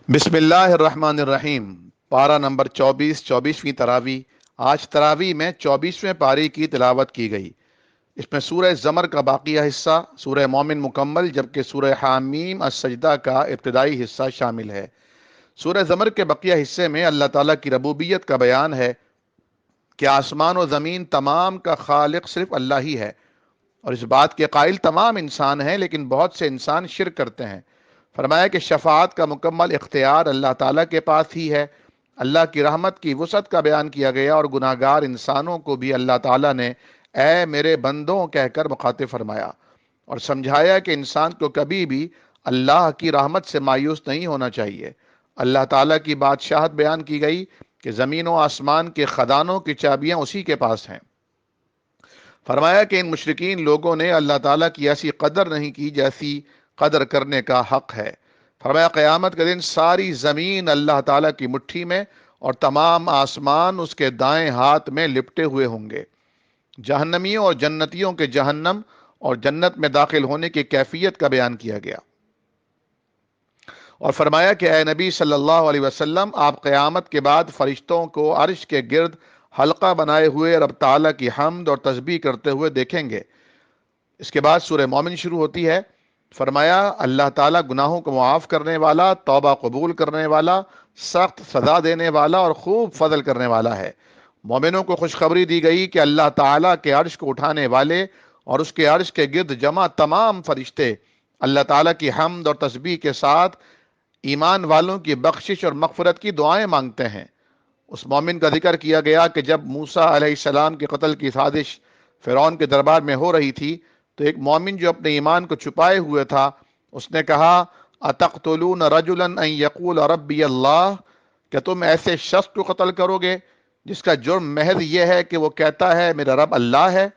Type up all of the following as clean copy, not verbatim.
بسم اللہ الرحمن الرحیم۔ پارہ نمبر 24 تراوی۔ آج تراوی میں 24ویں پارے کی تلاوت کی گئی۔ اس میں سورہ زمر کا باقیہ حصہ، سورہ مومن مکمل، جبکہ سورہ حامیم السجدہ کا ابتدائی حصہ شامل ہے۔ سورہ زمر کے بقیہ حصے میں اللہ تعالیٰ کی ربوبیت کا بیان ہے کہ آسمان و زمین تمام کا خالق صرف اللہ ہی ہے، اور اس بات کے قائل تمام انسان ہیں، لیکن بہت سے انسان شرک کرتے ہیں۔ فرمایا کہ شفاعت کا مکمل اختیار اللہ تعالیٰ کے پاس ہی ہے۔ اللہ کی رحمت کی وسعت کا بیان کیا گیا، اور گناہگار انسانوں کو بھی اللہ تعالیٰ نے اے میرے بندوں کہہ کر مخاطب فرمایا، اور سمجھایا کہ انسان کو کبھی بھی اللہ کی رحمت سے مایوس نہیں ہونا چاہیے۔ اللہ تعالیٰ کی بادشاہت بیان کی گئی کہ زمین و آسمان کے خزانوں کی چابیاں اسی کے پاس ہیں۔ فرمایا کہ ان مشرکین لوگوں نے اللہ تعالیٰ کی ایسی قدر نہیں کی جیسی قدر کرنے کا حق ہے۔ فرمایا قیامت کے دن ساری زمین اللہ تعالیٰ کی مٹھی میں، اور تمام آسمان اس کے دائیں ہاتھ میں لپٹے ہوئے ہوں گے۔ جہنمیوں اور جنتیوں کے جہنم اور جنت میں داخل ہونے کی کیفیت کا بیان کیا گیا، اور فرمایا کہ اے نبی صلی اللہ علیہ وسلم، آپ قیامت کے بعد فرشتوں کو عرش کے گرد حلقہ بنائے ہوئے رب تعالیٰ کی حمد اور تسبیح کرتے ہوئے دیکھیں گے۔ اس کے بعد سورہ مومن شروع ہوتی ہے۔ فرمایا اللہ تعالیٰ گناہوں کو معاف کرنے والا، توبہ قبول کرنے والا، سخت سزا دینے والا اور خوب فضل کرنے والا ہے۔ مومنوں کو خوشخبری دی گئی کہ اللہ تعالیٰ کے عرش کو اٹھانے والے اور اس کے عرش کے گرد جمع تمام فرشتے اللہ تعالیٰ کی حمد اور تسبیح کے ساتھ ایمان والوں کی بخشش اور مغفرت کی دعائیں مانگتے ہیں۔ اس مومن کا ذکر کیا گیا کہ جب موسیٰ علیہ السلام کے قتل کی سازش فرعون کے دربار میں ہو رہی تھی، تو ایک مومن جو اپنے ایمان کو چھپائے ہوئے تھا، اس نے کہا اتقتلون رجلا ان یقول ربی اللہ، کہ تم ایسے شخص کو قتل کرو گے جس کا جرم محض یہ ہے کہ وہ کہتا ہے میرا رب اللہ ہے۔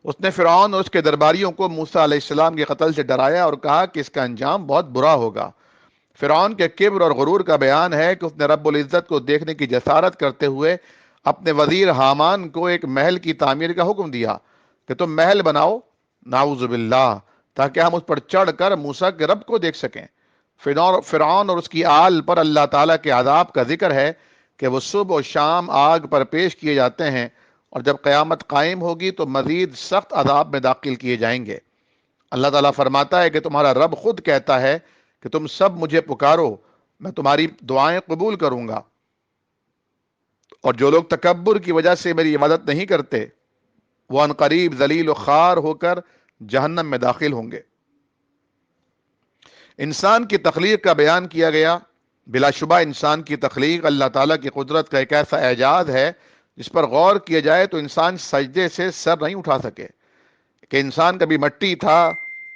اس نے فرعون اور اس کے درباریوں کو موسیٰ علیہ السلام کے قتل سے ڈرایا اور کہا کہ اس کا انجام بہت برا ہوگا۔ فرعون کے کبر اور غرور کا بیان ہے کہ اس نے رب العزت کو دیکھنے کی جسارت کرتے ہوئے اپنے وزیر حامان کو ایک محل کی تعمیر کا حکم دیا کہ تم محل بناؤ، نعوذ باللہ، تاکہ ہم اس پر چڑھ کر موسیٰ کے رب کو دیکھ سکیں۔ فرعون اور اس کی آل پر اللہ تعالیٰ کے عذاب کا ذکر ہے کہ وہ صبح و شام آگ پر پیش کیے جاتے ہیں، اور جب قیامت قائم ہوگی تو مزید سخت عذاب میں داخل کیے جائیں گے۔ اللہ تعالیٰ فرماتا ہے کہ تمہارا رب خود کہتا ہے کہ تم سب مجھے پکارو، میں تمہاری دعائیں قبول کروں گا، اور جو لوگ تکبر کی وجہ سے میری عبادت نہیں کرتے، وہ ان قریب ذلیل و خوار ہو کر جہنم میں داخل ہوں گے۔ انسان کی تخلیق کا بیان کیا گیا۔ بلا شبہ انسان کی تخلیق اللہ تعالیٰ کی قدرت کا ایک ایسا اعجاز ہے جس پر غور کیا جائے تو انسان سجدے سے سر نہیں اٹھا سکے، کہ انسان کبھی مٹی تھا،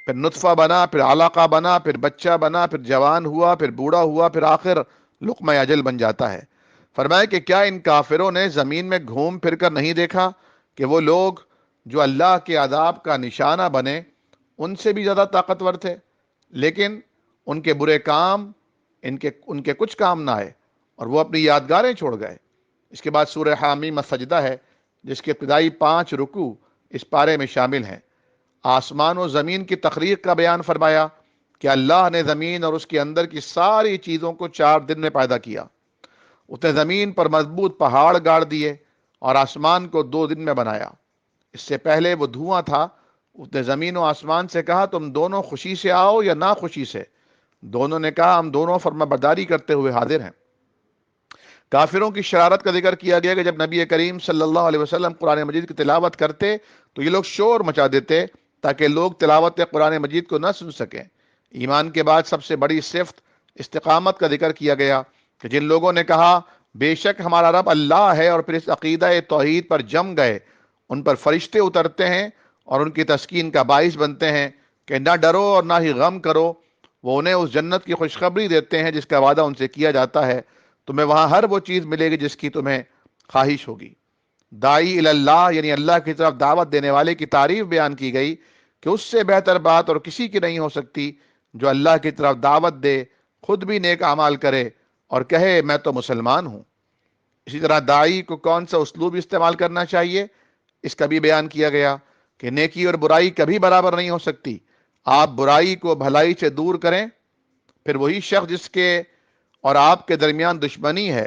پھر نطفہ بنا، پھر علقہ بنا، پھر بچہ بنا، پھر جوان ہوا، پھر بوڑھا ہوا، پھر آخر لقمہ اجل بن جاتا ہے۔ فرمایا کہ کیا ان کافروں نے زمین میں گھوم پھر کر نہیں دیکھا کہ وہ لوگ جو اللہ کے عذاب کا نشانہ بنے ان سے بھی زیادہ طاقتور تھے، لیکن ان کے برے کام ان کے کچھ کام نہ آئے، اور وہ اپنی یادگاریں چھوڑ گئے۔ اس کے بعد سورہ حامیم السجدہ ہے، جس کے ابتدائی 5 رکوع اس پارے میں شامل ہیں۔ آسمان و زمین کی تخلیق کا بیان فرمایا کہ اللہ نے زمین اور اس کے اندر کی ساری چیزوں کو 4 دن میں پیدا کیا۔ اس نے زمین پر مضبوط پہاڑ گاڑ دیے اور آسمان کو 2 دن میں بنایا۔ اس سے پہلے وہ دھواں تھا۔ اس نے زمین و آسمان سے کہا تم دونوں خوشی سے آؤ یا ناخوشی سے؟ دونوں نے کہا ہم دونوں فرما برداری کرتے ہوئے حاضر ہیں۔ کافروں کی شرارت کا ذکر کیا گیا کہ جب نبی کریم صلی اللہ علیہ وسلم قرآن مجید کی تلاوت کرتے تو یہ لوگ شور مچا دیتے تاکہ لوگ تلاوت قرآن مجید کو نہ سن سکیں۔ ایمان کے بعد سب سے بڑی صفت استقامت کا ذکر کیا گیا کہ جن لوگوں نے کہا بے شک ہمارا رب اللہ ہے، اور پھر اس عقیدہ توحید پر جم گئے، ان پر فرشتے اترتے ہیں اور ان کی تسکین کا باعث بنتے ہیں کہ نہ ڈرو اور نہ ہی غم کرو۔ وہ انہیں اس جنت کی خوشخبری دیتے ہیں جس کا وعدہ ان سے کیا جاتا ہے، تمہیں وہاں ہر وہ چیز ملے گی جس کی تمہیں خواہش ہوگی۔ داعی اللہ یعنی اللہ کی طرف دعوت دینے والے کی تعریف بیان کی گئی کہ اس سے بہتر بات اور کسی کی نہیں ہو سکتی جو اللہ کی طرف دعوت دے، خود بھی نیک اعمال کرے اور کہے میں تو مسلمان ہوں۔ اسی طرح داعی کو کون سا اسلوب استعمال کرنا چاہیے، اس کا بھی بیان کیا گیا کہ نیکی اور برائی کبھی برابر نہیں ہو سکتی۔ آپ برائی کو بھلائی سے دور کریں، پھر وہی شخص جس کے اور آپ کے درمیان دشمنی ہے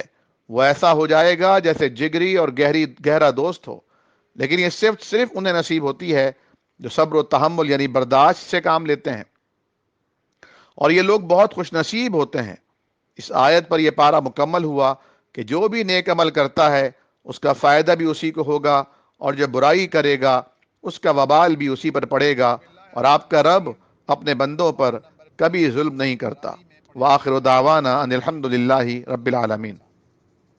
وہ ایسا ہو جائے گا جیسے جگری اور گہرا دوست ہو. لیکن یہ صرف انہیں نصیب ہوتی ہے جو صبر و تحمل یعنی برداشت سے کام لیتے ہیں، اور یہ لوگ بہت خوش نصیب ہوتے ہیں. اس آیت پر یہ پارہ مکمل ہوا کہ جو بھی نیک عمل کرتا ہے اس کا فائدہ بھی اسی کو ہوگا، اور جو برائی کرے گا اس کا وبال بھی اسی پر پڑے گا، اور آپ کا رب اپنے بندوں پر کبھی ظلم نہیں کرتا. وآخر دعوانا ان الحمد للہ رب العالمین.